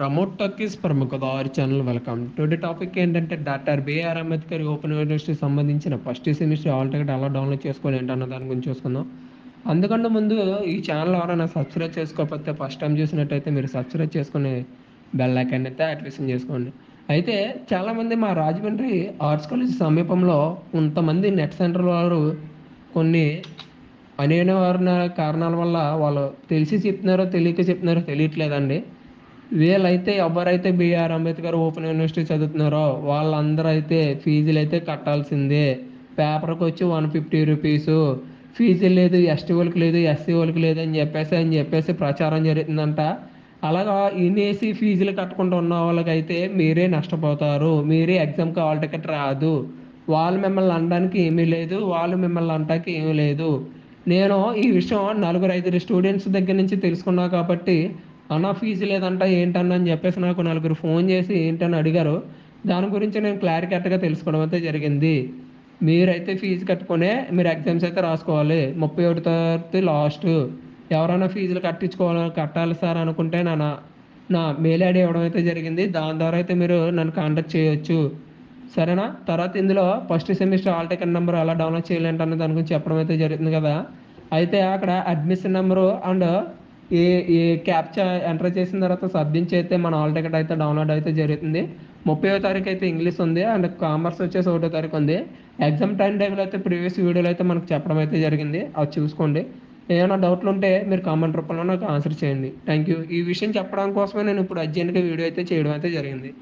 రమోట్ talkies ప్రముఖ దారి channel welcome. Today topic ఏంటంటే doctor B R Ambedkar open university సంబంధించిన ఫస్ట్ సెమిస్టర్ హాల్ టికెట్ ఎలా డౌన్లోడ్ చేసుకోవాలి ఏంటన్న దాని గురించి చూసుకుందాం. అందుకంటే ముందు ఈ ఛానల్ ఎవరైనా సబ్స్క్రైబ్ చేసుకోకపోతే ఫస్ట్ టైం చూసినట్టయితే మీరు సబ్స్క్రైబ్ చేసుకుని బెల్ ఐకాన్ అయితే యాక్టివేషన్ చేసుకోండి. అయితే చాలామంది మా రాజమండ్రి ఆర్ట్స్ కాలేజ్ సమీపంలో కొంతమంది నెట్ సెంటర్ వారు కొన్ని అనేక కారణాల వల్ల వాళ్ళు తెలిసి చెప్తున్నారో తెలియక చెప్తున్నారో తెలియట్లేదండి. వీళ్ళైతే ఎవరైతే బిఆర్ అంబేద్కర్ ఓపెన్ యూనివర్సిటీ చదువుతున్నారో వాళ్ళందరూ అయితే ఫీజులు అయితే కట్టాల్సిందే. పేపర్కి వచ్చి 150 రూపీసు ఫీజు లేదు, ఎస్టీ వాళ్ళకి లేదు, ఎస్సీ వాళ్ళకి లేదు అని చెప్పేసి ప్రచారం జరుగుతుందంట. అలాగా ఇనేసి ఫీజులు కట్టకుండా ఉన్న వాళ్ళకైతే మీరే నష్టపోతారు. మీరే ఎగ్జామ్కి హాల్ టికెట్ రాదు. వాళ్ళు మిమ్మల్ని అనడానికి ఏమీ లేదు, వాళ్ళు మిమ్మల్ని అనడానికి ఏమీ లేదు. నేను ఈ విషయం నలుగురు ఐదుగురు స్టూడెంట్స్ దగ్గర నుంచి తెలుసుకున్నా కాబట్టి అన్న ఫీజు లేదంట ఏంటన్నా అని చెప్పేసి నాకు నలుగురు ఫోన్ చేసి ఏంటని అడిగారు. దాని గురించి నేను క్లారిటీగా తెలుసుకోవడం అయితే జరిగింది. మీరైతే ఫీజు కట్టుకునే మీరు ఎగ్జామ్స్ అయితే రాసుకోవాలి. 31 తారీఖు లాస్ట్. ఎవరైనా ఫీజులు కట్టాలి సార్ అనుకుంటే నా మెయిల్ ఐడి ఇవ్వడం అయితే జరిగింది. దాని ద్వారా అయితే మీరు నన్ను కాంటాక్ట్ చేయొచ్చు. సరేనా? తర్వాత ఇందులో first semester hall ticket number ఎలా డౌన్లోడ్ చేయాలంటే అన్న దాని గురించి చెప్పడం అయితే జరుగుతుంది కదా. అయితే అక్కడ admission number and A A captcha enter చేసిన తర్వాత సబ్మిట్ అయితే మన హాల్ టికెట్ అయితే డౌన్లోడ్ అయితే జరుగుతుంది. 30వ తారీఖు అయితే ఇంగ్లీష్ ఉంది అండ్ కామర్స్ వచ్చేసి 1వ తారీఖు ఉంది. ఎగ్జామ్ టైం టేబుల్ అయితే ప్రీవియస్ వీడియోలో అయితే మనకు చెప్పడం అయితే జరిగింది. అది చూసుకోండి. ఏమైనా డౌట్లు ఉంటే మీరు కామెంట్ రూపంలో నాకు ఆన్సర్ చేయండి. Thank you. ఈ విషయం చెప్పడం కోసమే నేను ఇప్పుడు అర్జెంట్గా వీడియో అయితే చేయడం అయితే జరిగింది.